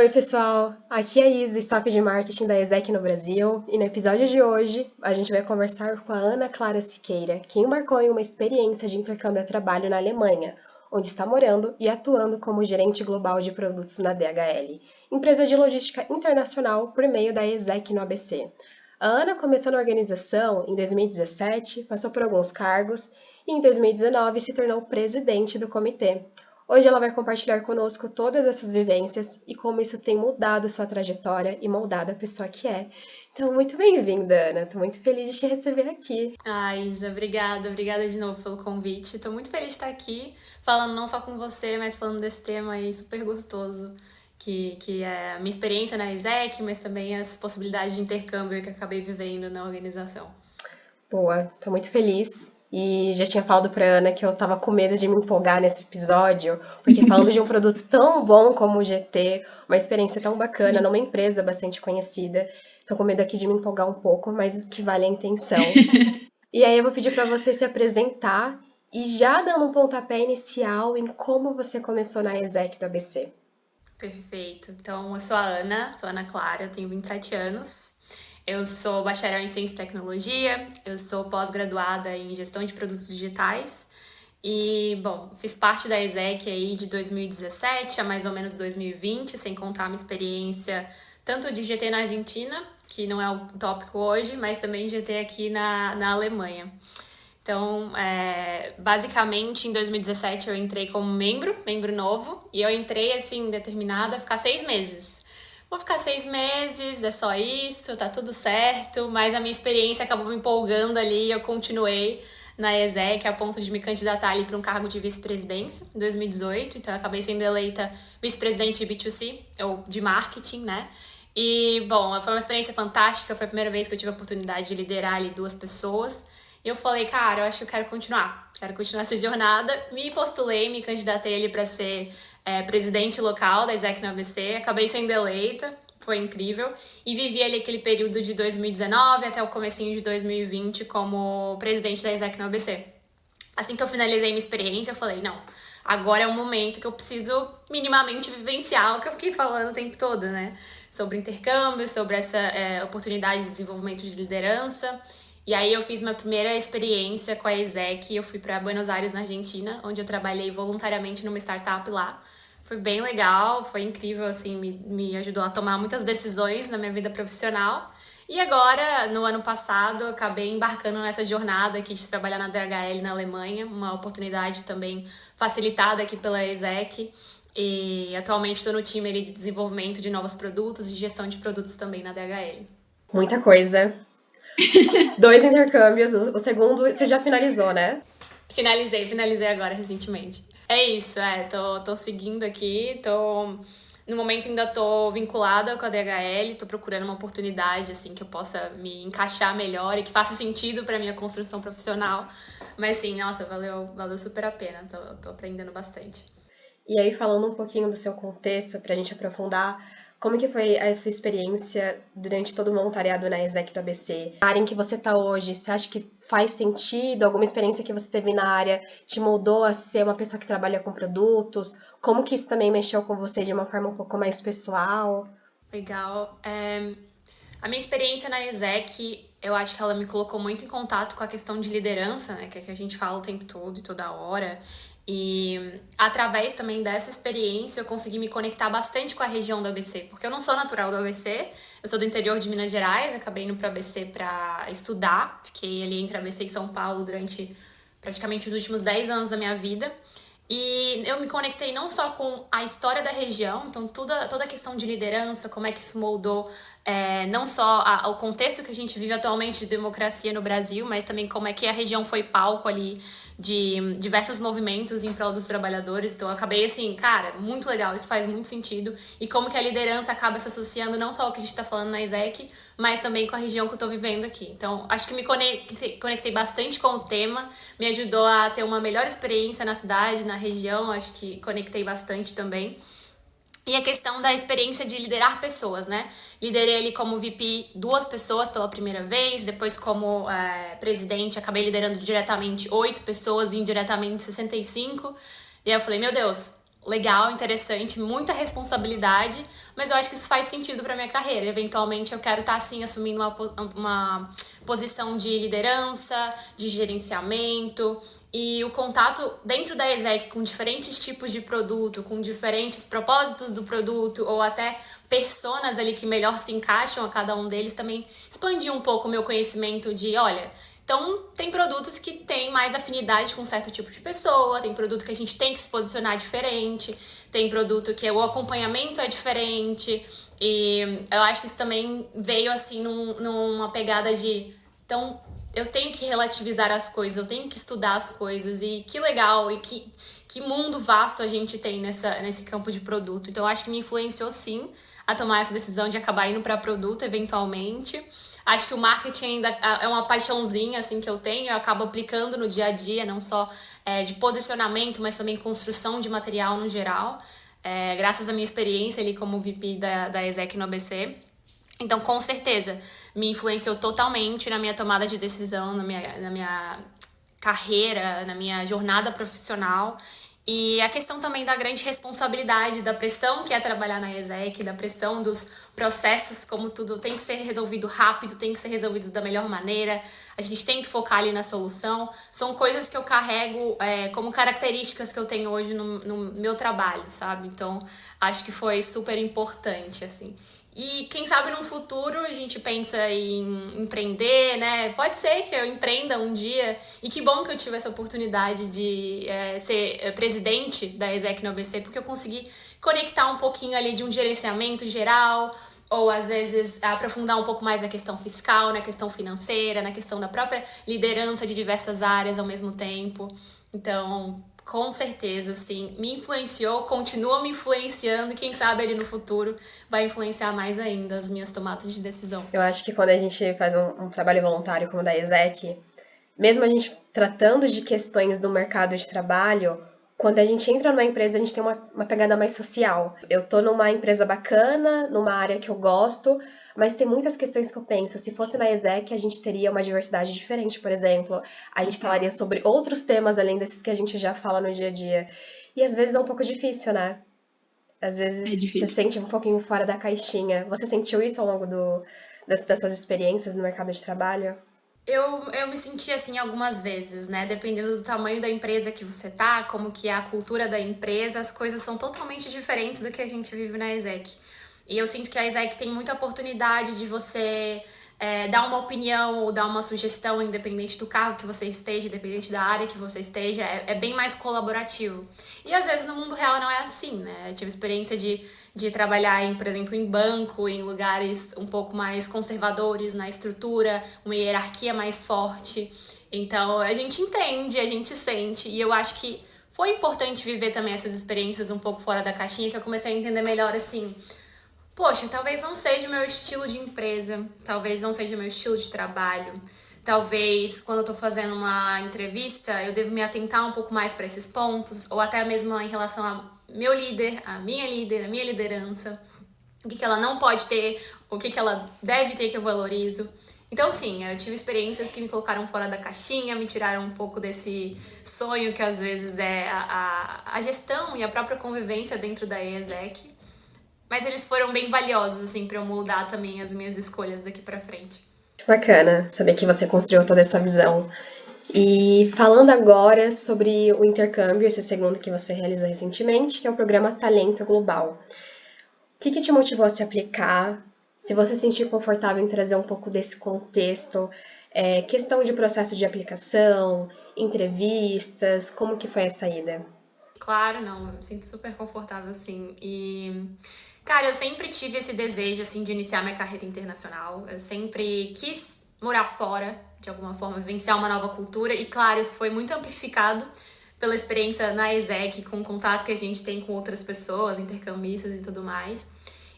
Oi, pessoal! Aqui é a Isa, staff de marketing da ESEC no Brasil, e no episódio de hoje a gente vai conversar com a Ana Clara Siqueira, que embarcou em uma experiência de intercâmbio a trabalho na Alemanha, onde está morando e atuando como gerente global de produtos na DHL, empresa de logística internacional por meio da ESEC no ABC. A Ana começou na organização em 2017, passou por alguns cargos e em 2019 se tornou presidente do comitê. Hoje ela vai compartilhar conosco todas essas vivências e como isso tem mudado sua trajetória e moldado a pessoa que é. Então, muito bem-vinda, Ana. Estou muito feliz de te receber aqui. Isa, obrigada de novo pelo convite. Estou muito feliz de estar aqui, falando não só com você, mas falando desse tema aí super gostoso, que é a minha experiência na ESEC, mas também as possibilidades de intercâmbio que eu acabei vivendo na organização. Boa, estou muito feliz. E já tinha falado para Ana que eu estava com medo de me empolgar nesse episódio, porque falando de um produto tão bom como o GT, uma experiência tão bacana, numa empresa bastante conhecida, estou com medo aqui de me empolgar um pouco, mas o que vale é a intenção. E aí eu vou pedir para você se apresentar e já dando um pontapé inicial em como você começou na ESEC do ABC. Perfeito. Então, eu sou a Ana Clara, eu tenho 27 anos. Eu sou bacharel em Ciência e Tecnologia, eu sou pós-graduada em Gestão de Produtos Digitais e, bom, fiz parte da ESEC aí de 2017 a mais ou menos 2020, sem contar a minha experiência tanto de GT na Argentina, que não é o tópico hoje, mas também GT aqui na Alemanha. Então, basicamente, em 2017 eu entrei como membro novo, e eu entrei, assim, determinada a ficar 6 meses. Vou ficar 6 meses, é só isso, tá tudo certo, mas a minha experiência acabou me empolgando ali e eu continuei na ESEC a ponto de me candidatar ali para um cargo de vice-presidência em 2018, então eu acabei sendo eleita vice-presidente de B2C, ou de marketing, né? E, bom, foi uma experiência fantástica, foi a primeira vez que eu tive a oportunidade de liderar ali 2 pessoas. E eu falei, cara, eu acho que eu quero continuar essa jornada. Me postulei, me candidatei ali para ser presidente local da ESEC no ABC, acabei sendo eleita, foi incrível. E vivi ali aquele período de 2019 até o comecinho de 2020 como presidente da ESEC no ABC. Assim que eu finalizei minha experiência, eu falei, não, agora é o momento que eu preciso minimamente vivenciar o que eu fiquei falando o tempo todo, né? Sobre intercâmbio, sobre essa oportunidade de desenvolvimento de liderança. E aí eu fiz minha primeira experiência com a ESEC, eu fui para Buenos Aires, na Argentina, onde eu trabalhei voluntariamente numa startup lá. Foi bem legal, foi incrível, assim, me ajudou a tomar muitas decisões na minha vida profissional. E agora, no ano passado, eu acabei embarcando nessa jornada aqui de trabalhar na DHL na Alemanha, uma oportunidade também facilitada aqui pela ESEC. E atualmente estou no time ali de desenvolvimento de novos produtos e gestão de produtos também na DHL. Muita coisa. 2 intercâmbios, o segundo você já finalizou, né? Finalizei agora recentemente. É isso, tô seguindo aqui, no momento ainda tô vinculada com a DHL, tô procurando uma oportunidade assim que eu possa me encaixar melhor e que faça sentido para minha construção profissional. Mas sim, nossa, valeu super a pena, tô aprendendo bastante. E aí, falando um pouquinho do seu contexto, para a gente aprofundar, como que foi a sua experiência durante todo o voluntariado na ESEC do ABC? A área em que você está hoje, você acha que faz sentido? Alguma experiência que você teve na área te moldou a ser uma pessoa que trabalha com produtos? Como que isso também mexeu com você de uma forma um pouco mais pessoal? Legal. A minha experiência na ESEC, eu acho que ela me colocou muito em contato com a questão de liderança, né? Que é que a gente fala o tempo todo e toda hora. E através também dessa experiência eu consegui me conectar bastante com a região do ABC, porque eu não sou natural do ABC, eu sou do interior de Minas Gerais, acabei indo para o ABC para estudar, fiquei ali entre ABC e São Paulo durante praticamente os últimos 10 anos da minha vida. E eu me conectei não só com a história da região, então toda a questão de liderança, como é que isso moldou não só o contexto que a gente vive atualmente de democracia no Brasil, mas também como é que a região foi palco ali de diversos movimentos em prol dos trabalhadores. Então eu acabei assim, cara, muito legal, isso faz muito sentido. E como que a liderança acaba se associando não só ao que a gente tá falando na ESEC, mas também com a região que eu tô vivendo aqui. Então acho que me conectei bastante com o tema, me ajudou a ter uma melhor experiência na cidade, na região, acho que conectei bastante também. E a questão da experiência de liderar pessoas, né? Liderei ali como VP 2 pessoas pela primeira vez, depois como presidente acabei liderando diretamente 8 pessoas e indiretamente 65. E aí eu falei, meu Deus, legal, interessante, muita responsabilidade, mas eu acho que isso faz sentido para minha carreira. Eventualmente eu quero estar assim assumindo uma posição de liderança, de gerenciamento, e o contato dentro da exec com diferentes tipos de produto, com diferentes propósitos do produto ou até personas ali que melhor se encaixam a cada um deles, também expandir um pouco o meu conhecimento de, olha, então, tem produtos que têm mais afinidade com um certo tipo de pessoa, tem produto que a gente tem que se posicionar diferente, tem produto que o acompanhamento é diferente, e eu acho que isso também veio, assim, numa pegada de... Então, eu tenho que relativizar as coisas, eu tenho que estudar as coisas, e que legal, e que mundo vasto a gente tem nesse campo de produto. Então, eu acho que me influenciou, sim, a tomar essa decisão de acabar indo para produto, eventualmente. Acho que o marketing ainda é uma paixãozinha assim que eu tenho, eu acabo aplicando no dia a dia, não só de posicionamento, mas também construção de material no geral, graças à minha experiência ali como VP da Exec no ABC. Então, com certeza, me influenciou totalmente na minha tomada de decisão, na minha carreira, na minha jornada profissional. E a questão também da grande responsabilidade, da pressão que é trabalhar na ESEC, da pressão dos processos, como tudo tem que ser resolvido rápido, tem que ser resolvido da melhor maneira, a gente tem que focar ali na solução. São coisas que eu carrego como características que eu tenho hoje no meu trabalho, sabe? Então, acho que foi super importante, assim. E quem sabe no futuro a gente pensa em empreender, né? Pode ser que eu empreenda um dia. E que bom que eu tive essa oportunidade de ser presidente da Exec no ABC, porque eu consegui conectar um pouquinho ali de um gerenciamento geral, ou às vezes aprofundar um pouco mais na questão fiscal, na questão financeira, na questão da própria liderança de diversas áreas ao mesmo tempo. Então, com certeza, sim, me influenciou, continua me influenciando e quem sabe ali no futuro vai influenciar mais ainda as minhas tomadas de decisão. Eu acho que quando a gente faz um trabalho voluntário como o da ESEC, mesmo a gente tratando de questões do mercado de trabalho, quando a gente entra numa empresa, a gente tem uma pegada mais social. Eu tô numa empresa bacana, numa área que eu gosto, mas tem muitas questões que eu penso. Se fosse na ESEC, a gente teria uma diversidade diferente, por exemplo. A gente falaria sobre outros temas além desses que a gente já fala no dia a dia. E às vezes é um pouco difícil, né? Às É vezes você difícil. sente um pouquinho fora da caixinha. Você sentiu isso ao longo das suas experiências no mercado de trabalho? Eu me senti assim algumas vezes, né? Dependendo do tamanho da empresa que você tá, como que é a cultura da empresa, as coisas são totalmente diferentes do que a gente vive na Exec. E eu sinto que a Exec tem muita oportunidade de você dar uma opinião ou dar uma sugestão, independente do cargo que você esteja, independente da área que você esteja, é bem mais colaborativo. E às vezes no mundo real não é assim, né? Eu tive experiência de trabalhar, por exemplo, em banco, em lugares um pouco mais conservadores na estrutura, uma hierarquia mais forte. Então, a gente entende, a gente sente, e eu acho que foi importante viver também essas experiências um pouco fora da caixinha, que eu comecei a entender melhor assim. Poxa, talvez não seja o meu estilo de empresa, talvez não seja o meu estilo de trabalho. Talvez quando eu tô fazendo uma entrevista, eu devo me atentar um pouco mais para esses pontos, ou até mesmo em relação a meu líder, a minha líder, a minha liderança, o que ela não pode ter, o que ela deve ter que eu valorizo. Então, sim, eu tive experiências que me colocaram fora da caixinha, me tiraram um pouco desse sonho que às vezes é a gestão e a própria convivência dentro da ESEC. Mas eles foram bem valiosos, assim, pra eu moldar também as minhas escolhas daqui pra frente. Bacana saber que você construiu toda essa visão. E falando agora sobre o intercâmbio, esse segundo que você realizou recentemente, que é o programa Talento Global. O que te motivou a se aplicar? Se você se sentir confortável em trazer um pouco desse contexto, questão de processo de aplicação, entrevistas, como que foi essa ida? Claro, não, eu me sinto super confortável, sim. E, cara, eu sempre tive esse desejo, assim, de iniciar minha carreira internacional. Eu sempre quis morar fora, de alguma forma, vivenciar uma nova cultura. E, claro, isso foi muito amplificado pela experiência na ESEC, com o contato que a gente tem com outras pessoas, intercambistas e tudo mais.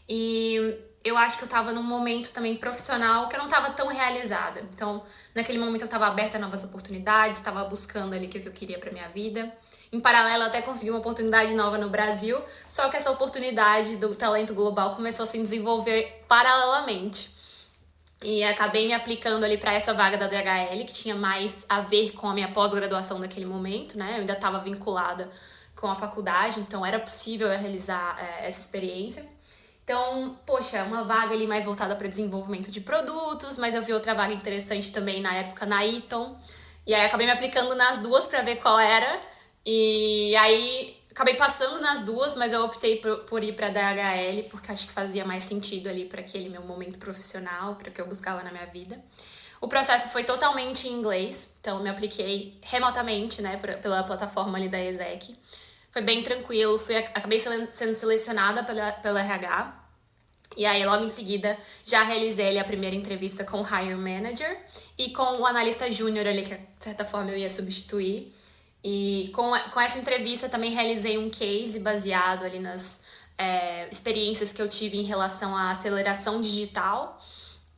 E eu acho que eu tava num momento também profissional que eu não tava tão realizada. Então, naquele momento eu tava aberta a novas oportunidades, tava buscando ali o que eu queria pra minha vida. Em paralelo, eu até consegui uma oportunidade nova no Brasil, só que essa oportunidade do talento global começou a se desenvolver paralelamente. E acabei me aplicando ali para essa vaga da DHL, que tinha mais a ver com a minha pós-graduação naquele momento, né? Eu ainda estava vinculada com a faculdade, então era possível eu realizar essa experiência. Então, poxa, uma vaga ali mais voltada para desenvolvimento de produtos, mas eu vi outra vaga interessante também na época na Eaton. E aí acabei me aplicando nas duas para ver qual era. E aí acabei passando nas duas, mas eu optei por ir para DHL, porque acho que fazia mais sentido ali para aquele meu momento profissional, para o que eu buscava na minha vida. O processo foi totalmente em inglês, então eu me apliquei remotamente, né, pela plataforma ali da ESEC. Foi bem tranquilo, acabei sendo selecionada pela RH. E aí, logo em seguida, já realizei ali a primeira entrevista com o Hiring Manager e com o analista júnior ali, que de certa forma eu ia substituir. E com essa entrevista também realizei um case baseado ali nas experiências que eu tive em relação à aceleração digital.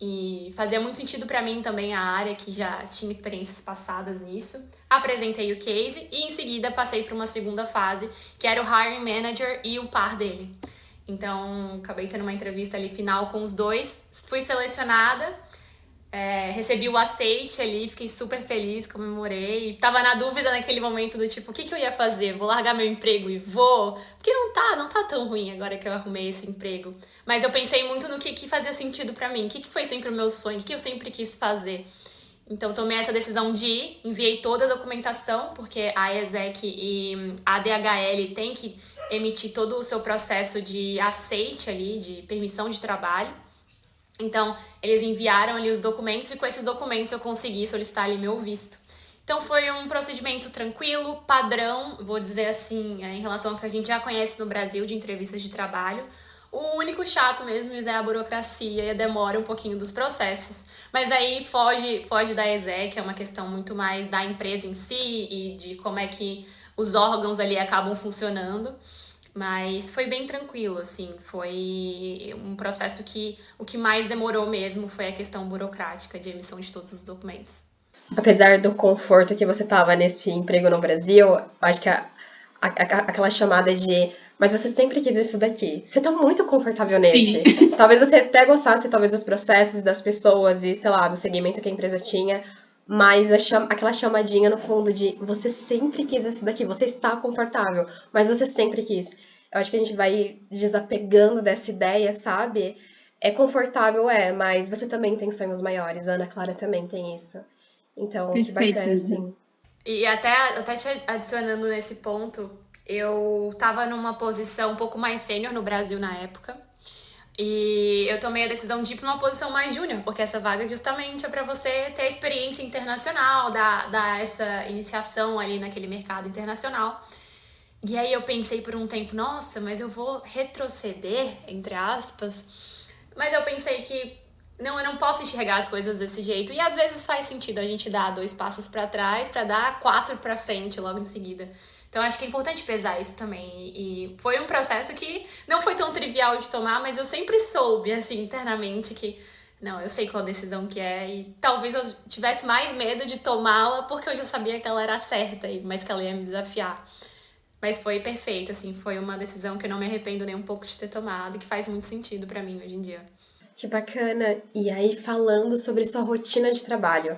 E fazia muito sentido para mim também a área, que já tinha experiências passadas nisso. Apresentei o case e em seguida passei para uma segunda fase, que era o hiring manager e o par dele. Então, acabei tendo uma entrevista ali final com os dois. Fui selecionada, recebi o aceite ali, fiquei super feliz, comemorei. Tava na dúvida naquele momento do tipo, o que eu ia fazer? Vou largar meu emprego e vou? Porque não tá tão ruim agora que eu arrumei esse emprego. Mas eu pensei muito no que fazia sentido pra mim, o que foi sempre o meu sonho, o que eu sempre quis fazer. Então, tomei essa decisão de ir, enviei toda a documentação, porque a ESEC e a DHL tem que emitir todo o seu processo de aceite ali, de permissão de trabalho. Então, eles enviaram ali os documentos e com esses documentos eu consegui solicitar ali meu visto. Então, foi um procedimento tranquilo, padrão, vou dizer assim, em relação ao que a gente já conhece no Brasil de entrevistas de trabalho. O único chato mesmo é a burocracia e a demora um pouquinho dos processos. Mas aí foge da ESEC, é uma questão muito mais da empresa em si e de como é que os órgãos ali acabam funcionando. Mas foi bem tranquilo, assim, foi um processo que o que mais demorou mesmo foi a questão burocrática de emissão de todos os documentos. Apesar do conforto que você tava nesse emprego no Brasil, acho que aquela chamada de mas você sempre quis isso daqui. Você tá muito confortável nesse. Sim. Talvez você até gostasse, talvez, dos processos, das pessoas e, sei lá, do segmento que a empresa tinha, mas aquela chamadinha no fundo de você sempre quis isso daqui, você está confortável, mas você sempre quis. Eu acho que a gente vai desapegando dessa ideia, sabe? É confortável, mas você também tem sonhos maiores. A Ana Clara também tem isso. Então, que Perfeito, bacana, Isa. assim. E até te adicionando nesse ponto, eu tava numa posição um pouco mais sênior no Brasil na época. E eu tomei a decisão de ir para uma posição mais júnior, porque essa vaga justamente é para você ter experiência internacional, dar essa iniciação ali naquele mercado internacional. E aí eu pensei por um tempo, nossa, mas eu vou retroceder, entre aspas. Mas eu pensei que não, eu não posso enxergar as coisas desse jeito. E às vezes faz sentido a gente dar 2 passos para trás para dar 4 para frente logo em seguida. Então acho que é importante pesar isso também. E foi um processo que não foi tão trivial de tomar, mas eu sempre soube, assim, internamente que não, eu sei qual decisão que é. E talvez eu tivesse mais medo de tomá-la porque eu já sabia que ela era certa, mas que ela ia me desafiar. Mas foi perfeito, assim, foi uma decisão que eu não me arrependo nem um pouco de ter tomado e que faz muito sentido pra mim hoje em dia. Que bacana. E aí, falando sobre sua rotina de trabalho,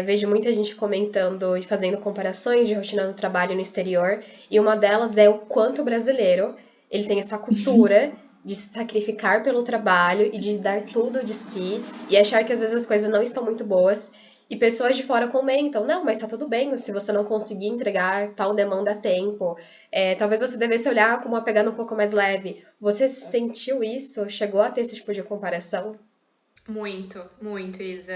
vejo muita gente comentando e fazendo comparações de rotina no trabalho no exterior, e uma delas é o quanto o brasileiro ele tem essa cultura de se sacrificar pelo trabalho e de dar tudo de si e achar que às vezes as coisas não estão muito boas. E pessoas de fora comentam, não, mas tá tudo bem se você não conseguir entregar tal demanda a tempo. Talvez você devesse olhar com uma pegada um pouco mais leve. Você sentiu isso? Chegou a ter esse tipo de comparação? Muito, muito, Isa.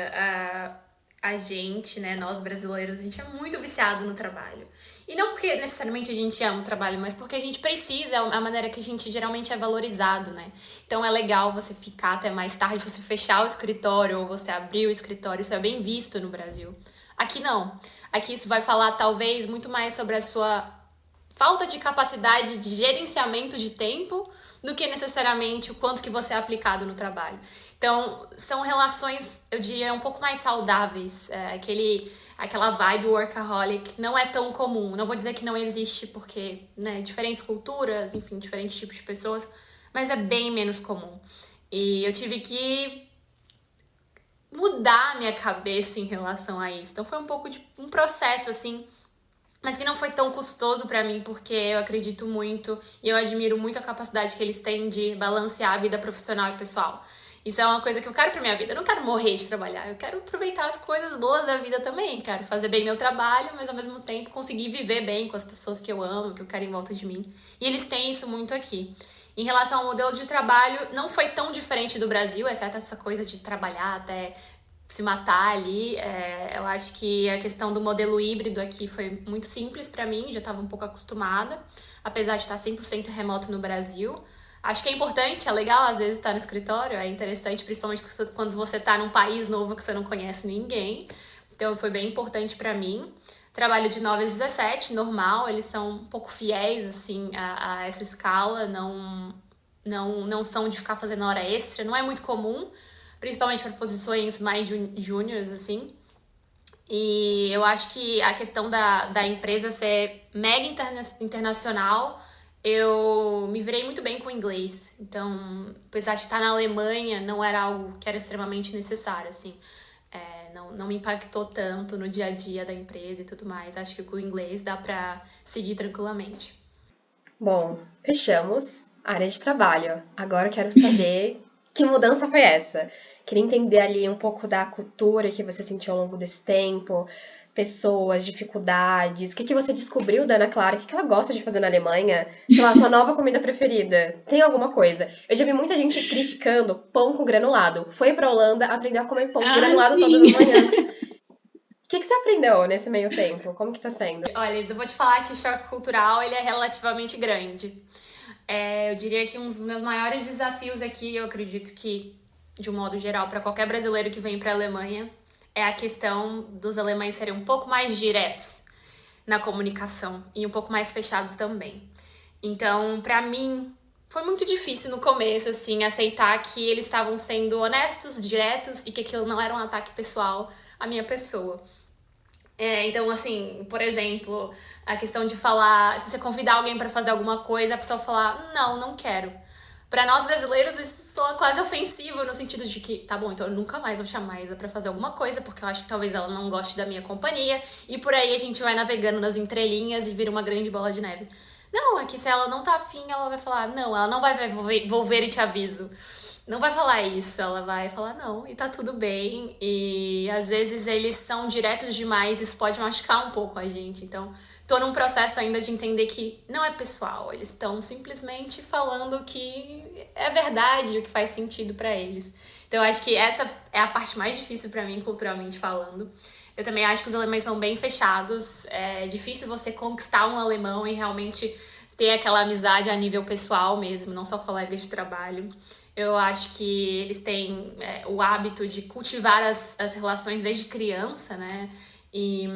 A gente, né, nós brasileiros, a gente é muito viciado no trabalho. E não porque necessariamente a gente ama o trabalho, mas porque a gente precisa, é a maneira que a gente geralmente é valorizado, né? Então é legal você ficar até mais tarde, você fechar o escritório ou você abrir o escritório, isso é bem visto no Brasil. Aqui não. Aqui isso vai falar talvez muito mais sobre a sua falta de capacidade de gerenciamento de tempo do que necessariamente o quanto que você é aplicado no trabalho. Então, são relações, eu diria, um pouco mais saudáveis. Aquela vibe workaholic não é tão comum. Não vou dizer que não existe, porque, né, diferentes culturas, enfim, diferentes tipos de pessoas, mas é bem menos comum. E eu tive que mudar a minha cabeça em relação a isso. Então, foi um pouco de um processo, assim, mas que não foi tão custoso pra mim, porque eu acredito muito e eu admiro muito a capacidade que eles têm de balancear a vida profissional e pessoal. Isso é uma coisa que eu quero pra minha vida. Eu não quero morrer de trabalhar, eu quero aproveitar as coisas boas da vida também. Quero fazer bem meu trabalho, mas ao mesmo tempo conseguir viver bem com as pessoas que eu amo, que eu quero em volta de mim. E eles têm isso muito aqui. Em relação ao modelo de trabalho, não foi tão diferente do Brasil, exceto essa coisa de trabalhar até se matar ali. Eu acho que a questão do modelo híbrido aqui foi muito simples pra mim, já estava um pouco acostumada, apesar de estar 100% remoto no Brasil. Acho que é importante, é legal às vezes estar no escritório, é interessante, principalmente quando você está num país novo que você não conhece ninguém. Então foi bem importante pra mim. Trabalho de 9 às 17, normal, eles são um pouco fiéis assim a essa escala, não são de ficar fazendo hora extra, não é muito comum, principalmente para posições mais júniores, assim. E eu acho que a questão da empresa ser mega internacional, eu me virei muito bem com o inglês. Então, apesar de estar na Alemanha, não era algo que era extremamente necessário, assim. Não me impactou tanto no dia a dia da empresa e tudo mais. Acho que com o inglês dá pra seguir tranquilamente. Bom, fechamos a área de trabalho. Agora eu quero saber que mudança foi essa. Queria entender ali um pouco da cultura que você sentiu ao longo desse tempo, pessoas, dificuldades, o que que você descobriu da Ana Clara, o que que ela gosta de fazer na Alemanha, sei lá, sua nova comida preferida, tem alguma coisa? Eu já vi muita gente criticando pão com granulado. Foi pra Holanda, aprendeu a comer pão com Ah, granulado todas as sim. manhãs. O que que você aprendeu nesse meio tempo? Como que tá sendo? Olha, eu vou te falar que o choque cultural ele é relativamente grande. Eu diria que um dos meus maiores desafios aqui, eu acredito que, de um modo geral, para qualquer brasileiro que vem para a Alemanha, é a questão dos alemães serem um pouco mais diretos na comunicação e um pouco mais fechados também. Então, para mim, foi muito difícil no começo, assim, aceitar que eles estavam sendo honestos, diretos e que aquilo não era um ataque pessoal à minha pessoa. Então, assim, por exemplo, a questão de falar, se você convidar alguém pra fazer alguma coisa, a pessoa falar, não, não quero. Pra nós brasileiros, isso soa quase ofensivo, no sentido de que, tá bom, então eu nunca mais vou chamar a Isa pra fazer alguma coisa, porque eu acho que talvez ela não goste da minha companhia, e por aí a gente vai navegando nas entrelinhas e vira uma grande bola de neve. Não, é que se ela não tá afim, ela vai falar, não, ela não vai ver, vou ver e te aviso. Não vai falar isso, ela vai falar não, e tá tudo bem. E às vezes eles são diretos demais, isso pode machucar um pouco a gente. Então, tô num processo ainda de entender que não é pessoal, eles estão simplesmente falando o que é verdade, o que faz sentido pra eles. Então, eu acho que essa é a parte mais difícil pra mim, culturalmente falando. Eu também acho que os alemães são bem fechados, é difícil você conquistar um alemão e realmente ter aquela amizade a nível pessoal mesmo, não só colegas de trabalho. Eu acho que eles têm o hábito de cultivar as relações desde criança, né? E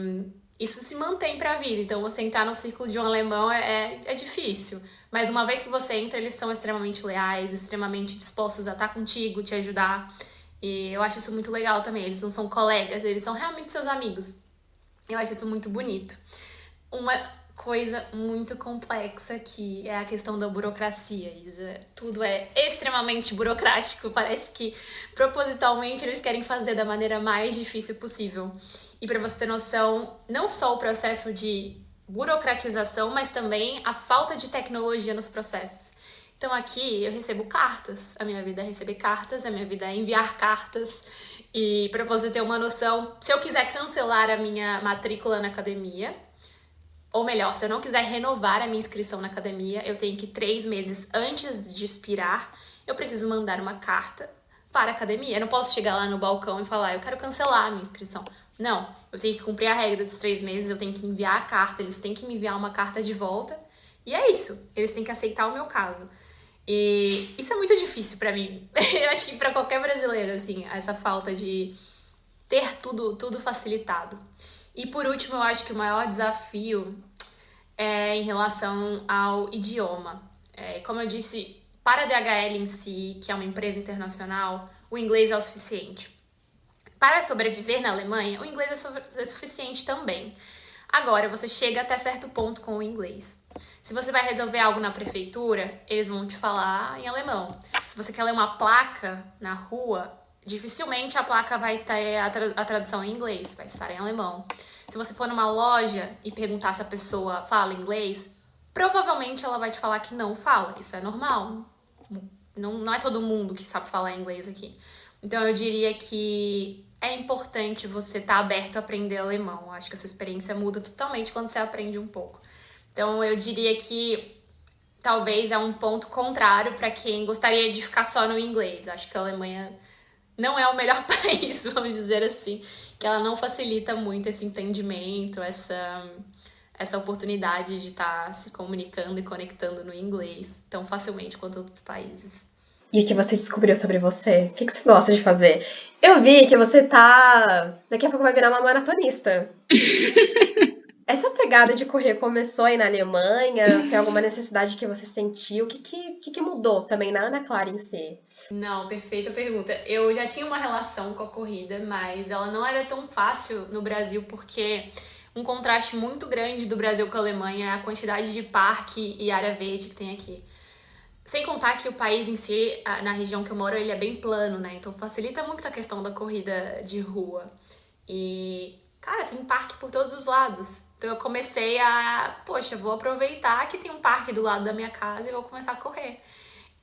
isso se mantém pra vida. Então, você entrar no círculo de um alemão é difícil. Mas uma vez que você entra, eles são extremamente leais, extremamente dispostos a estar contigo, te ajudar. E eu acho isso muito legal também. Eles não são colegas, eles são realmente seus amigos. Eu acho isso muito bonito. Uma coisa muito complexa que é a questão da burocracia, Isa. Tudo é extremamente burocrático. Parece que propositalmente eles querem fazer da maneira mais difícil possível. E para você ter noção, não só o processo de burocratização, mas também a falta de tecnologia nos processos. Então aqui eu recebo cartas, a minha vida é receber cartas, a minha vida é enviar cartas. E para você ter uma noção, se eu quiser cancelar a minha matrícula na academia, ou melhor, se eu não quiser renovar a minha inscrição na academia, eu tenho que 3 meses antes de expirar, eu preciso mandar uma carta para a academia. Eu não posso chegar lá no balcão e falar, eu quero cancelar a minha inscrição. Não, eu tenho que cumprir a regra dos 3 meses, eu tenho que enviar a carta, eles têm que me enviar uma carta de volta. E é isso, eles têm que aceitar o meu caso. E isso é muito difícil pra mim. Eu acho que pra qualquer brasileiro, assim, essa falta de ter tudo facilitado. E por último, eu acho que o maior desafio é em relação ao idioma. Como eu disse, para a DHL em si, que é uma empresa internacional, o inglês é o suficiente. Para sobreviver na Alemanha, o inglês é suficiente também. Agora, você chega até certo ponto com o inglês. Se você vai resolver algo na prefeitura, eles vão te falar em alemão. Se você quer ler uma placa na rua, dificilmente a placa vai ter a tradução em inglês, vai estar em alemão. Se você for numa loja e perguntar se a pessoa fala inglês, provavelmente ela vai te falar que não fala. Isso é normal. Não é todo mundo que sabe falar inglês aqui. Então eu diria que é importante você estar aberto a aprender alemão. Eu acho que a sua experiência muda totalmente quando você aprende um pouco. Então eu diria que talvez é um ponto contrário para quem gostaria de ficar só no inglês. Eu acho que a Alemanha não é o melhor país, vamos dizer assim, que ela não facilita muito esse entendimento, essa oportunidade de estar se comunicando e conectando no inglês tão facilmente quanto outros países. E o que você descobriu sobre você? O que você gosta de fazer? Eu vi que você tá. Daqui a pouco vai virar uma maratonista. Essa pegada de correr começou aí na Alemanha? Foi alguma necessidade que você sentiu? O que mudou também na Ana Clara em si? Não, perfeita pergunta. Eu já tinha uma relação com a corrida, mas ela não era tão fácil no Brasil porque um contraste muito grande do Brasil com a Alemanha é a quantidade de parque e área verde que tem aqui. Sem contar que o país em si, na região que eu moro, ele é bem plano, né? Então facilita muito a questão da corrida de rua. E, cara, tem parque por todos os lados. Então eu comecei poxa, vou aproveitar que tem um parque do lado da minha casa e vou começar a correr.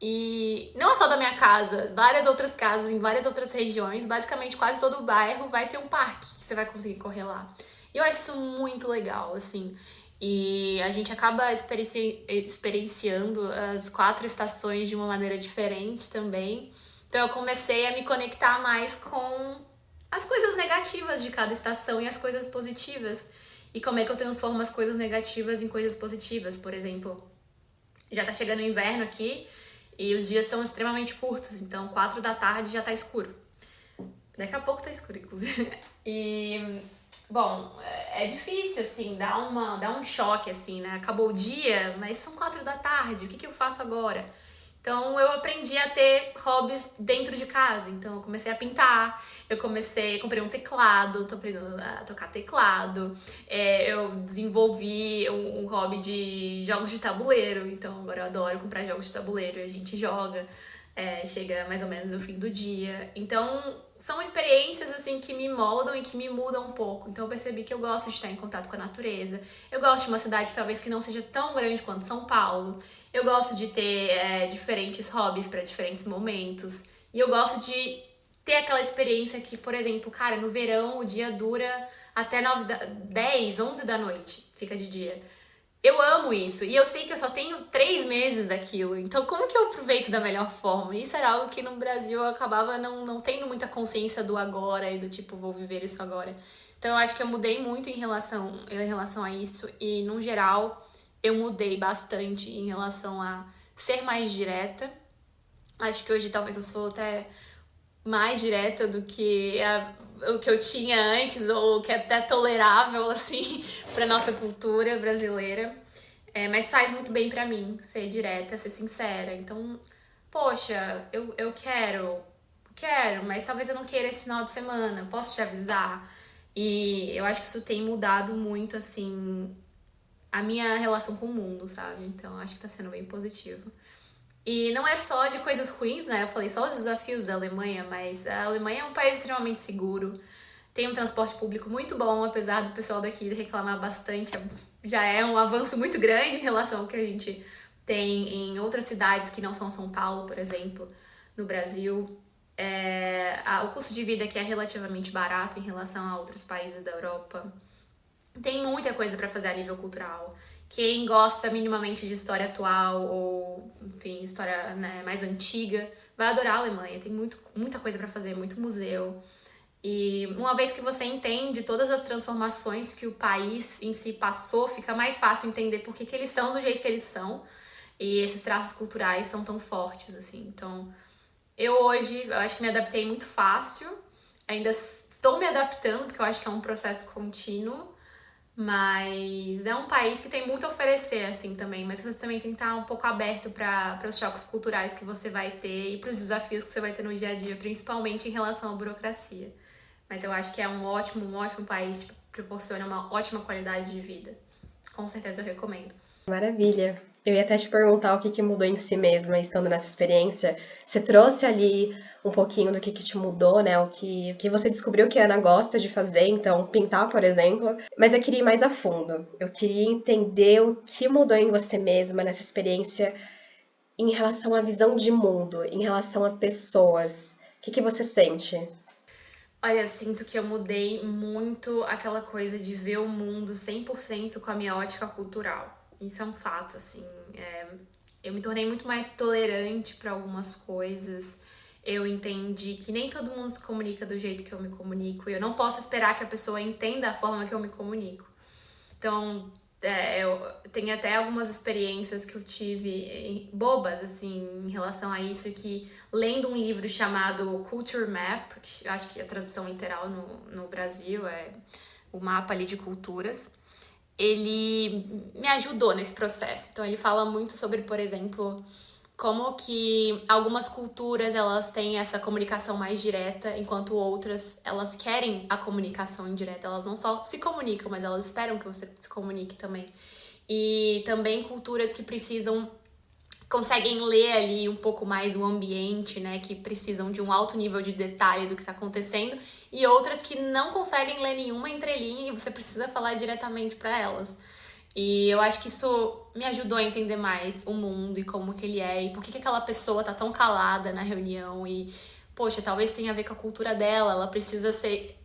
E não é só da minha casa, várias outras casas em várias outras regiões, basicamente quase todo o bairro vai ter um parque que você vai conseguir correr lá. E eu acho isso muito legal, assim. E a gente acaba experienciando as 4 estações de uma maneira diferente também. Então eu comecei a me conectar mais com as coisas negativas de cada estação e as coisas positivas. E como é que eu transformo as coisas negativas em coisas positivas, por exemplo. Já tá chegando o inverno aqui e os dias são extremamente curtos, então 4 da tarde já tá escuro. Daqui a pouco tá escuro, inclusive. E, bom, é difícil, assim, dá um choque, assim, né? Acabou o dia, mas são 4 da tarde, o que eu faço agora? Então, eu aprendi a ter hobbies dentro de casa. Então, eu comecei a pintar, comprei um teclado, tô aprendendo a tocar teclado. Eu desenvolvi um hobby de jogos de tabuleiro. Então, agora eu adoro comprar jogos de tabuleiro e a gente joga. Chega mais ou menos no fim do dia. Então, são experiências, assim, que me moldam e que me mudam um pouco. Então, eu percebi que eu gosto de estar em contato com a natureza. Eu gosto de uma cidade, talvez, que não seja tão grande quanto São Paulo. Eu gosto de ter diferentes hobbies para diferentes momentos. E eu gosto de ter aquela experiência que, por exemplo, cara, no verão o dia dura até 10, 11 da noite. Fica de dia. Eu amo isso. E eu sei que eu só tenho 3 meses daquilo. Então, como que eu aproveito da melhor forma? Isso era algo que no Brasil eu acabava não tendo muita consciência do agora e do tipo, vou viver isso agora. Então, eu acho que eu mudei muito em relação a isso. E, no geral, eu mudei bastante em relação a ser mais direta. Acho que hoje talvez eu sou até mais direta do que o que eu tinha antes, ou que é até tolerável, assim, pra nossa cultura brasileira. Mas faz muito bem pra mim ser direta, ser sincera. Então, poxa, eu quero, mas talvez eu não queira esse final de semana, posso te avisar? E eu acho que isso tem mudado muito, assim, a minha relação com o mundo, sabe? Então, acho que tá sendo bem positivo. E não é só de coisas ruins, né? Eu falei só os desafios da Alemanha, mas a Alemanha é um país extremamente seguro. Tem um transporte público muito bom, apesar do pessoal daqui reclamar bastante. Já é um avanço muito grande em relação ao que a gente tem em outras cidades que não são São Paulo, por exemplo, no Brasil. O custo de vida aqui é relativamente barato em relação a outros países da Europa. Tem muita coisa pra fazer a nível cultural. Quem gosta minimamente de história atual ou, enfim, história, né, mais antiga, vai adorar a Alemanha. Tem muita coisa pra fazer, muito museu. E uma vez que você entende todas as transformações que o país em si passou, fica mais fácil entender por que eles são do jeito que eles são. E esses traços culturais são tão fortes, assim. Então, eu acho que me adaptei muito fácil. Ainda estou me adaptando, porque eu acho que é um processo contínuo. Mas é um país que tem muito a oferecer, assim, também. Mas você também tem que estar um pouco aberto para os choques culturais que você vai ter e para os desafios que você vai ter no dia a dia, principalmente em relação à burocracia. Mas eu acho que é um ótimo país, tipo, proporciona uma ótima qualidade de vida. Com certeza eu recomendo. Maravilha. Eu ia até te perguntar o que que mudou em si mesma, estando nessa experiência. Você trouxe ali um pouquinho do que te mudou, né? O que você descobriu que a Ana gosta de fazer, então pintar, por exemplo. Mas eu queria ir mais a fundo. Eu queria entender o que mudou em você mesma nessa experiência em relação à visão de mundo, em relação a pessoas. O que que você sente? Olha, eu sinto que eu mudei muito aquela coisa de ver o mundo 100% com a minha ótica cultural. Isso é um fato, assim. Eu me tornei muito mais tolerante para algumas coisas. Eu entendi que nem todo mundo se comunica do jeito que eu me comunico. E eu não posso esperar que a pessoa entenda a forma que eu me comunico. Então, eu tenho até algumas experiências que eu tive bobas, assim, em relação a isso, que lendo um livro chamado Culture Map, que eu acho que a tradução literal no Brasil é o mapa ali de culturas, ele me ajudou nesse processo. Então, ele fala muito sobre, por exemplo, como que algumas culturas elas têm essa comunicação mais direta, enquanto outras elas querem a comunicação indireta. Elas não só se comunicam, mas elas esperam que você se comunique também. E também culturas que conseguem ler ali um pouco mais o ambiente, né? Que precisam de um alto nível de detalhe do que está acontecendo. E outras que não conseguem ler nenhuma entrelinha e você precisa falar diretamente para elas. E eu acho que isso me ajudou a entender mais o mundo e como que ele é e por que aquela pessoa tá tão calada na reunião e, poxa, talvez tenha a ver com a cultura dela, ela precisa ser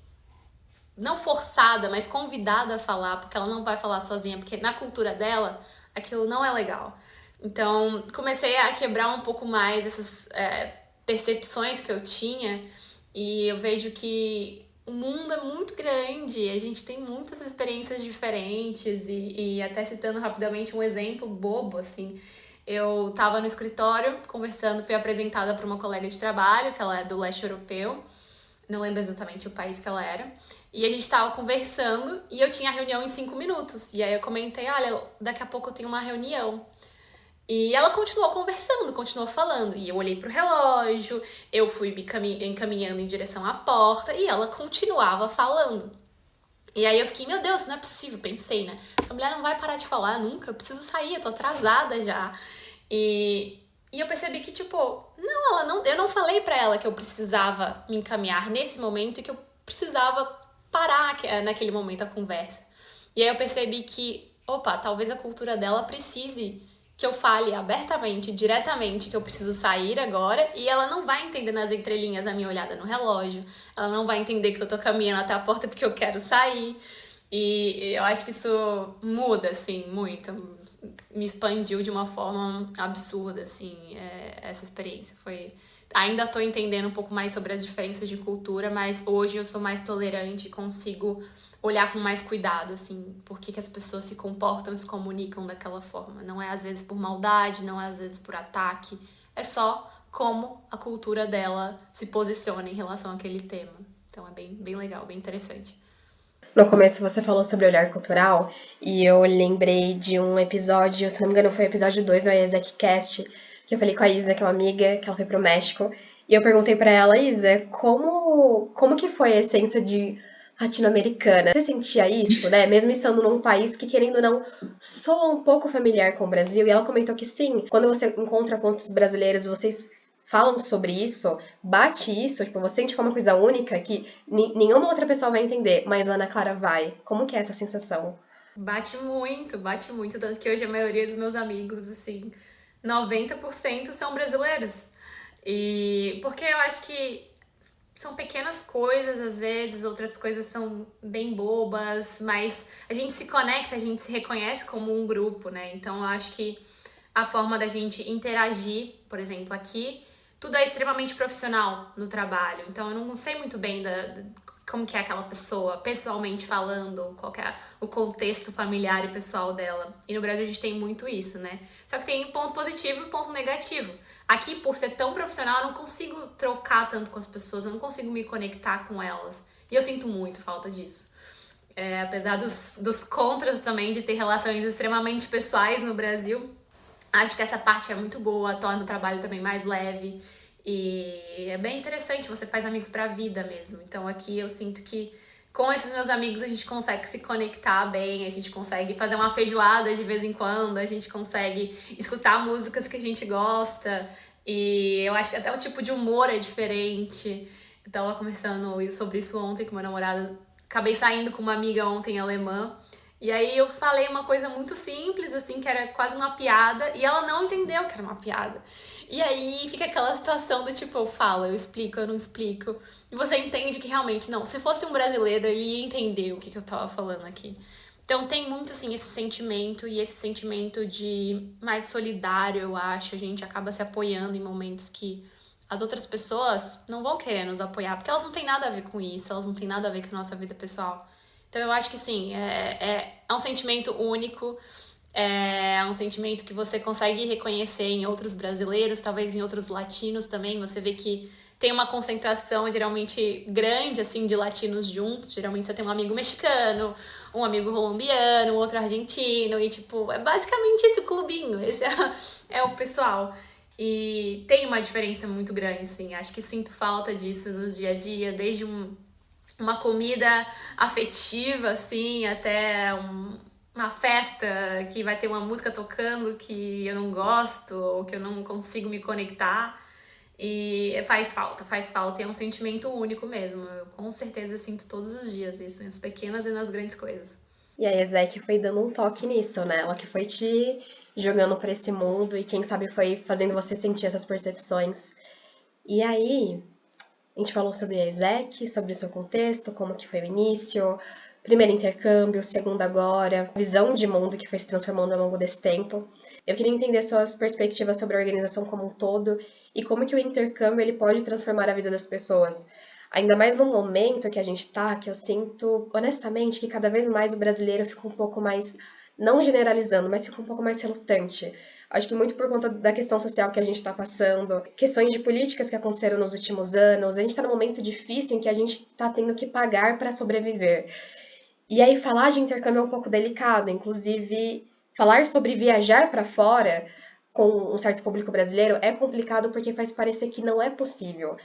não forçada, mas convidada a falar, porque ela não vai falar sozinha, porque na cultura dela aquilo não é legal. Então, comecei a quebrar um pouco mais essas percepções que eu tinha e eu vejo que o mundo é muito grande, a gente tem muitas experiências diferentes e até citando rapidamente um exemplo bobo, assim, eu tava no escritório conversando, fui apresentada por uma colega de trabalho, que ela é do leste europeu, não lembro exatamente o país que ela era, e a gente tava conversando e eu tinha reunião em 5 minutos, e aí eu comentei, olha, daqui a pouco eu tenho uma reunião. E ela continuou conversando, continuou falando. E eu olhei pro relógio, eu fui me encaminhando em direção à porta e ela continuava falando. E aí eu fiquei, meu Deus, não é possível, pensei, né? Essa mulher não vai parar de falar nunca, eu preciso sair, eu tô atrasada já. E eu percebi que, tipo, não, eu não falei pra ela que eu precisava me encaminhar nesse momento e que eu precisava parar naquele momento a conversa. E aí eu percebi que, opa, talvez a cultura dela precise que eu fale abertamente, diretamente, que eu preciso sair agora, e ela não vai entender nas entrelinhas a minha olhada no relógio, ela não vai entender que eu tô caminhando até a porta porque eu quero sair, e eu acho que isso muda, assim, muito, me expandiu de uma forma absurda, assim, essa experiência, Ainda tô entendendo um pouco mais sobre as diferenças de cultura, mas hoje eu sou mais tolerante e consigo olhar com mais cuidado, assim, por que as pessoas se comportam e se comunicam daquela forma. Não é às vezes por maldade, não é às vezes por ataque, é só como a cultura dela se posiciona em relação àquele tema. Então é bem legal, bem interessante. No começo você falou sobre olhar cultural e eu lembrei de um episódio, se não me engano foi o episódio 2 do ExecCast, que eu falei com a Isa, que é uma amiga, que ela foi pro México, e eu perguntei pra ela, Isa, como que foi a essência de latino-americana? Você sentia isso, né? Mesmo estando num país que, querendo ou não, soa um pouco familiar com o Brasil, e ela comentou que sim, quando você encontra pontos brasileiros, vocês falam sobre isso, bate isso, tipo, você sente como uma coisa única que nenhuma outra pessoa vai entender, mas a Ana Clara vai. Como que é essa sensação? Bate muito, tanto que hoje a maioria dos meus amigos, assim, 90% são brasileiros. E porque eu acho que são pequenas coisas, às vezes, outras coisas são bem bobas, mas a gente se conecta, a gente se reconhece como um grupo, né? Então eu acho que a forma da gente interagir, por exemplo, aqui, tudo é extremamente profissional no trabalho. Então eu não sei muito bem como que é aquela pessoa, pessoalmente falando, qual que é o contexto familiar e pessoal dela. E no Brasil a gente tem muito isso, né? Só que tem ponto positivo e ponto negativo. Aqui, por ser tão profissional, eu não consigo trocar tanto com as pessoas, eu não consigo me conectar com elas. E eu sinto muito falta disso. Apesar dos contras também de ter relações extremamente pessoais no Brasil, acho que essa parte é muito boa, torna o trabalho também mais leve. E é bem interessante, você faz amigos pra vida mesmo. Então aqui eu sinto que com esses meus amigos a gente consegue se conectar bem, a gente consegue fazer uma feijoada de vez em quando, a gente consegue escutar músicas que a gente gosta. E eu acho que até o tipo de humor é diferente. Eu tava conversando sobre isso ontem com meu namorado. Acabei saindo com uma amiga ontem alemã. E aí eu falei uma coisa muito simples, assim, que era quase uma piada. E ela não entendeu que era uma piada. E aí fica aquela situação do tipo, eu falo, eu explico, eu não explico. E você entende que realmente, não, se fosse um brasileiro, ele ia entender o que eu tava falando aqui. Então tem muito, assim, esse sentimento e esse sentimento de mais solidário, eu acho. A gente acaba se apoiando em momentos que as outras pessoas não vão querer nos apoiar, porque elas não têm nada a ver com isso, elas não têm nada a ver com a nossa vida pessoal. Então eu acho que sim, é um sentimento único, é um sentimento que você consegue reconhecer em outros brasileiros, talvez em outros latinos também. Você vê que tem uma concentração geralmente grande, assim, de latinos juntos. Geralmente você tem um amigo mexicano, um amigo colombiano, outro argentino, e tipo, é basicamente esse o clubinho, esse é o pessoal. E tem uma diferença muito grande, assim. Acho que sinto falta disso no dia a dia, desde uma comida afetiva, assim, até uma festa que vai ter uma música tocando que eu não gosto ou que eu não consigo me conectar. E faz falta, e é um sentimento único mesmo. Eu com certeza sinto todos os dias isso, nas pequenas e nas grandes coisas. E a Ezek foi dando um toque nisso, né? Ela que foi te jogando para esse mundo e quem sabe foi fazendo você sentir essas percepções. E aí, a gente falou sobre a Ezek, sobre o seu contexto, como que foi o início, primeiro intercâmbio, segundo agora, visão de mundo que foi se transformando ao longo desse tempo. Eu queria entender suas perspectivas sobre a organização como um todo e como que o intercâmbio ele pode transformar a vida das pessoas. Ainda mais no momento que a gente tá, que eu sinto, honestamente, que cada vez mais o brasileiro fica um pouco mais, não generalizando, mas fica um pouco mais relutante. Acho que muito por conta da questão social que a gente está passando, questões de políticas que aconteceram nos últimos anos, a gente está num momento difícil em que a gente está tendo que pagar para sobreviver. E aí falar de intercâmbio é um pouco delicado, inclusive falar sobre viajar para fora com um certo público brasileiro é complicado porque faz parecer que não é possível.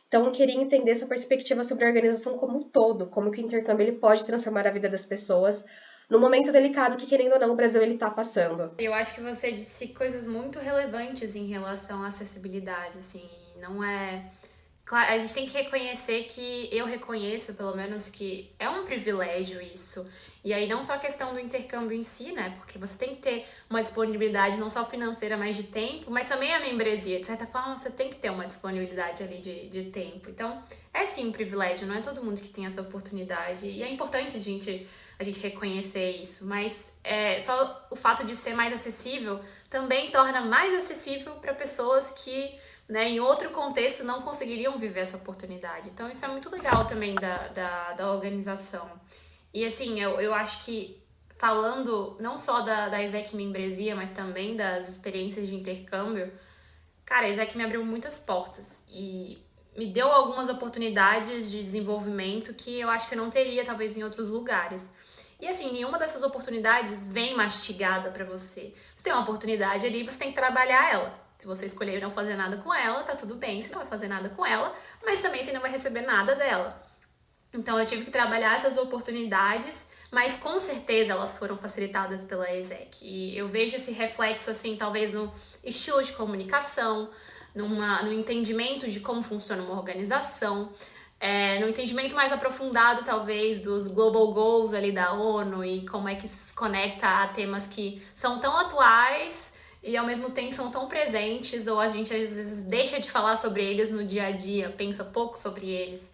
Então, eu queria entender sua perspectiva sobre a organização como um todo, como que o intercâmbio ele pode transformar a vida das pessoas no momento delicado que, querendo ou não, o Brasil ele está passando. Eu acho que você disse coisas muito relevantes em relação à acessibilidade, assim, não é. Claro, a gente tem que reconhecer que eu reconheço, pelo menos, que é um privilégio isso. E aí não só a questão do intercâmbio em si, né? Porque você tem que ter uma disponibilidade não só financeira, mas de tempo, mas também a membresia. De certa forma, você tem que ter uma disponibilidade ali de tempo. Então, é sim um privilégio, não é todo mundo que tem essa oportunidade. E é importante a gente reconhecer isso. Mas só o fato de ser mais acessível também torna mais acessível para pessoas que, né, em outro contexto não conseguiriam viver essa oportunidade. Então isso é muito legal também da organização. E assim, eu acho que falando não só da ESEC Membresia, mas também das experiências de intercâmbio, cara, a ESEC me abriu muitas portas e me deu algumas oportunidades de desenvolvimento que eu acho que eu não teria talvez em outros lugares. E assim, nenhuma dessas oportunidades vem mastigada pra você. Você tem uma oportunidade ali, você tem que trabalhar ela. Se você escolher não fazer nada com ela, tá tudo bem, você não vai fazer nada com ela, mas também você não vai receber nada dela. Então eu tive que trabalhar essas oportunidades, mas com certeza elas foram facilitadas pela ESEC. E eu vejo esse reflexo, assim, talvez no estilo de comunicação, no entendimento de como funciona uma organização, no entendimento mais aprofundado, talvez, dos Global Goals ali da ONU e como é que isso se conecta a temas que são tão atuais e ao mesmo tempo são tão presentes, ou a gente às vezes deixa de falar sobre eles no dia a dia, pensa pouco sobre eles.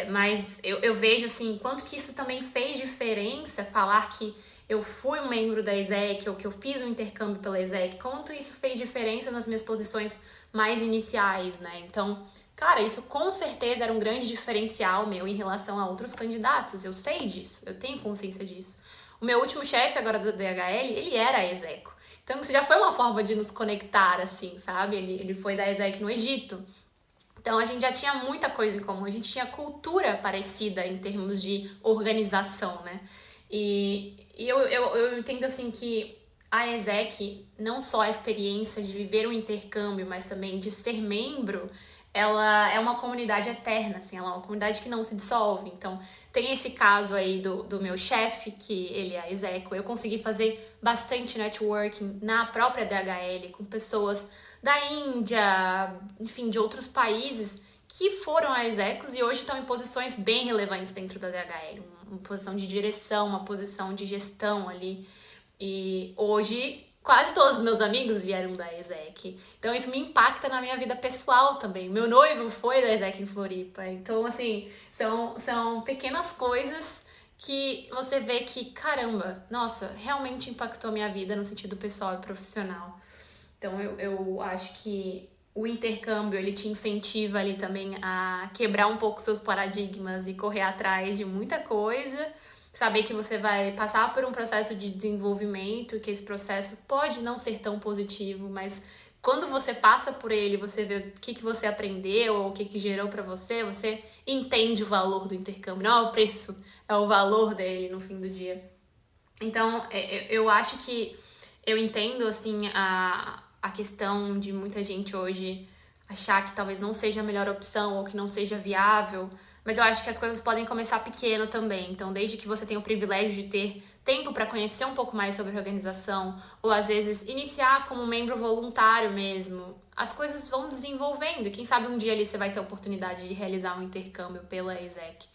Mas eu vejo assim, quanto que isso também fez diferença, falar que eu fui um membro da ESEC ou que eu fiz um intercâmbio pela ESEC, quanto isso fez diferença nas minhas posições mais iniciais, né? Então, cara, isso com certeza era um grande diferencial meu em relação a outros candidatos, eu sei disso, eu tenho consciência disso. O meu último chefe agora da DHL, ele era execo. Então isso já foi uma forma de nos conectar, assim, sabe? Ele foi da ESEC no Egito. Então a gente já tinha muita coisa em comum, a gente tinha cultura parecida em termos de organização, né? E eu entendo assim que a ESEC, não só a experiência de viver um intercâmbio, mas também de ser membro, ela é uma comunidade eterna, assim, ela é uma comunidade que não se dissolve. Então, tem esse caso aí do meu chefe, que ele é execo. Eu consegui fazer bastante networking na própria DHL, com pessoas da Índia, enfim, de outros países, que foram a execos e hoje estão em posições bem relevantes dentro da DHL. Uma posição de direção, uma posição de gestão ali. E hoje quase todos os meus amigos vieram da ESEC. Então isso me impacta na minha vida pessoal também. Meu noivo foi da ESEC em Floripa. Então, assim, são pequenas coisas que você vê que, caramba, nossa, realmente impactou minha vida no sentido pessoal e profissional. Então eu acho que o intercâmbio, ele te incentiva ali também a quebrar um pouco seus paradigmas e correr atrás de muita coisa. Saber que você vai passar por um processo de desenvolvimento e que esse processo pode não ser tão positivo, mas quando você passa por ele, você vê o que você aprendeu ou o que gerou para você, você entende o valor do intercâmbio. Não é o preço, é o valor dele no fim do dia. Então, eu acho que eu entendo, assim, a questão de muita gente hoje achar que talvez não seja a melhor opção ou que não seja viável, mas eu acho que as coisas podem começar pequeno também. Então, desde que você tenha o privilégio de ter tempo para conhecer um pouco mais sobre a organização, ou às vezes iniciar como membro voluntário mesmo, as coisas vão desenvolvendo. Quem sabe um dia ali você vai ter a oportunidade de realizar um intercâmbio pela ESEC.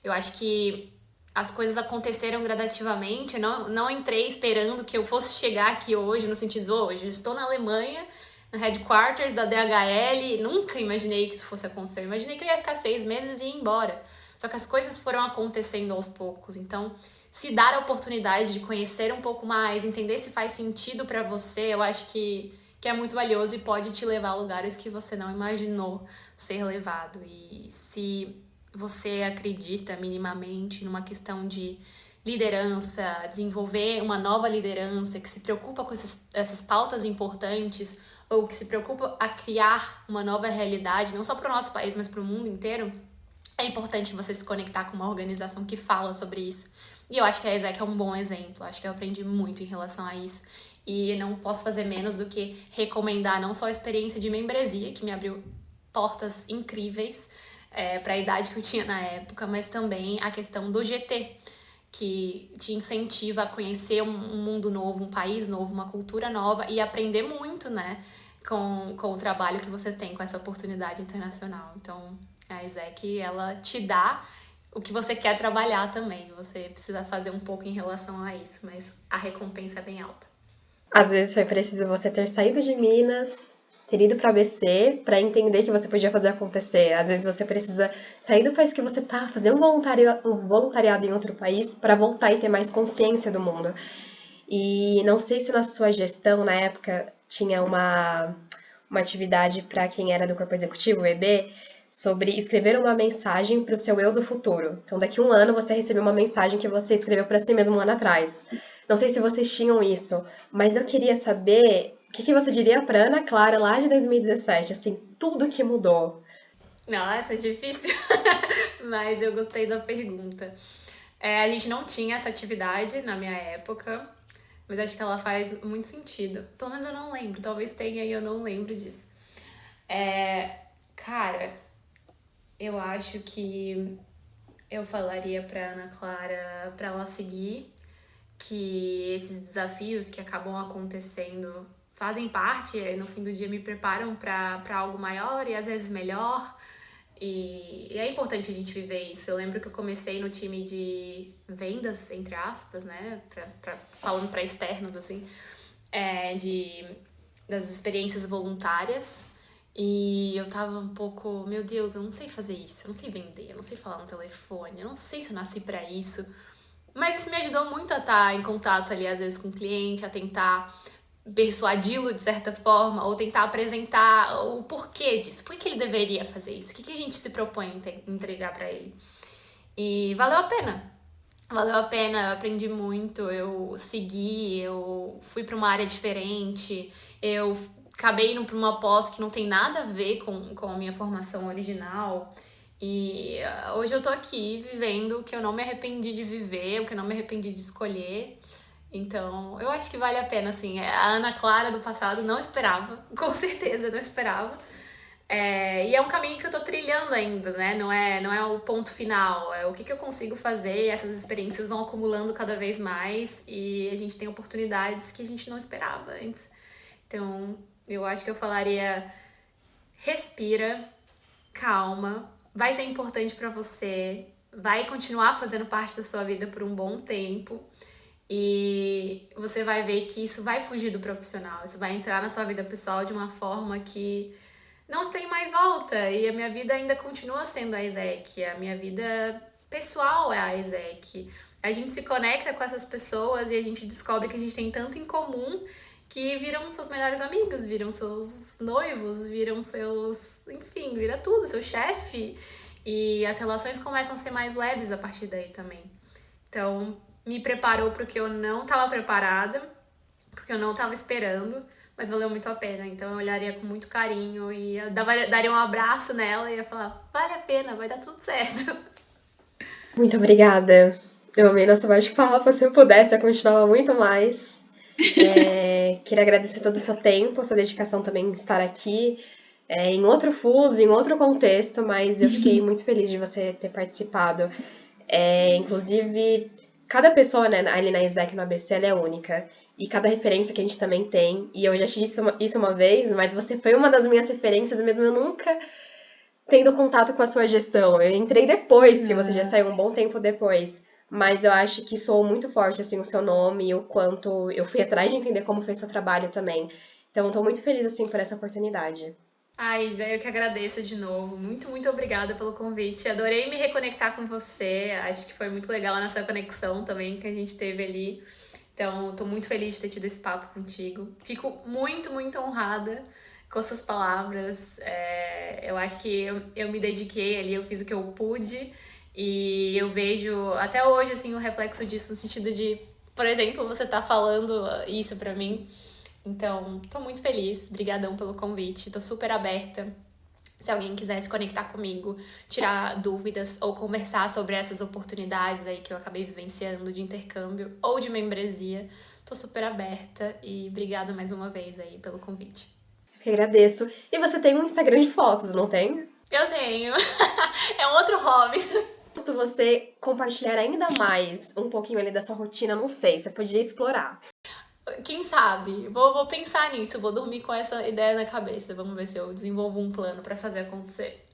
Eu acho que as coisas aconteceram gradativamente. Eu não entrei esperando que eu fosse chegar aqui hoje, no sentido de hoje eu estou na Alemanha, no headquarters da DHL, nunca imaginei que isso fosse acontecer. Eu imaginei que eu ia ficar 6 meses e ir embora. Só que as coisas foram acontecendo aos poucos. Então, se dar a oportunidade de conhecer um pouco mais, entender se faz sentido pra você, eu acho que é muito valioso e pode te levar a lugares que você não imaginou ser levado. E se você acredita minimamente numa questão de liderança, desenvolver uma nova liderança que se preocupa com essas pautas importantes ou que se preocupa a criar uma nova realidade, não só para o nosso país, mas para o mundo inteiro, é importante você se conectar com uma organização que fala sobre isso. E eu acho que a ESEC é um bom exemplo, acho que eu aprendi muito em relação a isso. E não posso fazer menos do que recomendar não só a experiência de membresia, que me abriu portas incríveis para a idade que eu tinha na época, mas também a questão do GT, que te incentiva a conhecer um mundo novo, um país novo, uma cultura nova e aprender muito, né, com o trabalho que você tem com essa oportunidade internacional. Então, a ESEC, ela te dá o que você quer trabalhar também. Você precisa fazer um pouco em relação a isso, mas a recompensa é bem alta. Às vezes foi preciso você ter saído de Minas, ter ido para ABC para entender que você podia fazer acontecer. Às vezes você precisa sair do país que você tá, fazer um voluntariado em outro país para voltar e ter mais consciência do mundo. E não sei se na sua gestão, na época, tinha uma atividade para quem era do corpo executivo, o EB, sobre escrever uma mensagem para o seu eu do futuro. Então, daqui a um ano, você recebeu uma mensagem que você escreveu para si mesmo um ano atrás. Não sei se vocês tinham isso, mas eu queria saber o que você diria para Ana Clara lá de 2017, assim, tudo que mudou. Nossa, é difícil, mas eu gostei da pergunta. A gente não tinha essa atividade na minha época, mas acho que ela faz muito sentido. Pelo menos eu não lembro, talvez tenha e eu não lembro disso. Cara, eu acho que eu falaria pra Ana Clara pra ela seguir, que esses desafios que acabam acontecendo fazem parte, no fim do dia me preparam pra algo maior e às vezes melhor. E é importante a gente viver isso. Eu lembro que eu comecei no time de vendas, entre aspas, né? Falando para externos, assim, das experiências voluntárias. E eu tava um pouco, meu Deus, eu não sei fazer isso, eu não sei vender, eu não sei falar no telefone, eu não sei se eu nasci pra isso. Mas isso me ajudou muito a estar em contato ali, às vezes, com o cliente, a tentar persuadi-lo de certa forma, ou tentar apresentar o porquê disso, por que ele deveria fazer isso, o que a gente se propõe a entregar pra ele. E valeu a pena. Valeu a pena, eu aprendi muito, eu segui, eu fui pra uma área diferente, eu acabei indo pra uma pós que não tem nada a ver com a minha formação original. E hoje eu tô aqui vivendo o que eu não me arrependi de viver, o que eu não me arrependi de escolher. Então, eu acho que vale a pena, assim. A Ana Clara do passado não esperava, com certeza não esperava. E é um caminho que eu tô trilhando ainda, né? Não é o ponto final. É o que eu consigo fazer. Essas experiências vão acumulando cada vez mais e a gente tem oportunidades que a gente não esperava antes. Então, eu acho que eu falaria: respira, calma, vai ser importante pra você, vai continuar fazendo parte da sua vida por um bom tempo. E você vai ver que isso vai fugir do profissional, isso vai entrar na sua vida pessoal de uma forma que não tem mais volta. E a minha vida ainda continua sendo a Ezek, a minha vida pessoal é a Ezek. A gente se conecta com essas pessoas e a gente descobre que a gente tem tanto em comum que viram seus melhores amigos, viram seus noivos, viram seus... Enfim, vira tudo, seu chefe. E as relações começam a ser mais leves a partir daí também. Então, me preparou para o que eu não estava preparada, porque eu não estava esperando, mas valeu muito a pena. Então eu olharia com muito carinho e daria um abraço nela e ia falar: vale a pena, vai dar tudo certo. Muito obrigada. Eu amei nosso bate-papo. Se eu pudesse, eu continuava muito mais. Queria agradecer todo o seu tempo, a sua dedicação também em estar aqui, em outro fuso, em outro contexto, mas eu fiquei muito feliz de você ter participado. Inclusive, cada pessoa, né, ali na ESEC no ABC, ela é única. E cada referência que a gente também tem, e eu já te disse isso uma vez, mas você foi uma das minhas referências, mesmo eu nunca tendo contato com a sua gestão. Eu entrei depois, que você já saiu um bom tempo depois. Mas eu acho que soou muito forte, assim, o seu nome e o quanto eu fui atrás de entender como foi o seu trabalho também. Então, estou muito feliz, assim, por essa oportunidade. Ai, Zé, eu que agradeço de novo. Muito, muito obrigada pelo convite. Adorei me reconectar com você. Acho que foi muito legal a nossa conexão também que a gente teve ali. Então, tô muito feliz de ter tido esse papo contigo. Fico muito, muito honrada com essas palavras. Eu acho que eu me dediquei ali, eu fiz o que eu pude. E eu vejo até hoje, assim, o reflexo disso no sentido de, por exemplo, você tá falando isso pra mim. Então, tô muito feliz. Brigadão pelo convite. Tô super aberta. Se alguém quiser se conectar comigo, tirar dúvidas ou conversar sobre essas oportunidades aí que eu acabei vivenciando de intercâmbio ou de membresia, tô super aberta e obrigada mais uma vez aí pelo convite. Eu agradeço. E você tem um Instagram de fotos, não tem? Eu tenho. É um outro hobby. Se você compartilhar ainda mais um pouquinho ali da sua rotina, não sei, você podia explorar. Quem sabe? Vou pensar nisso, vou dormir com essa ideia na cabeça. Vamos ver se eu desenvolvo um plano pra fazer acontecer.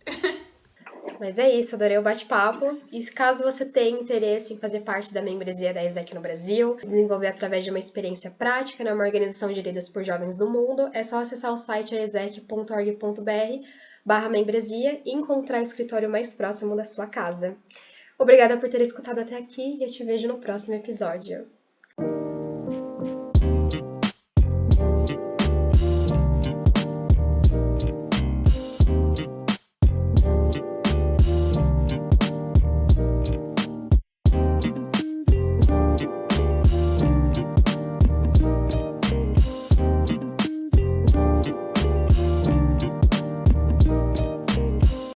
Mas é isso, adorei o bate-papo. E caso você tenha interesse em fazer parte da membresia da ESEC no Brasil, desenvolver através de uma experiência prática numa organização gerida por jovens do mundo, é só acessar o site esec.org.br/membresia e encontrar o escritório mais próximo da sua casa. Obrigada por ter escutado até aqui e eu te vejo no próximo episódio.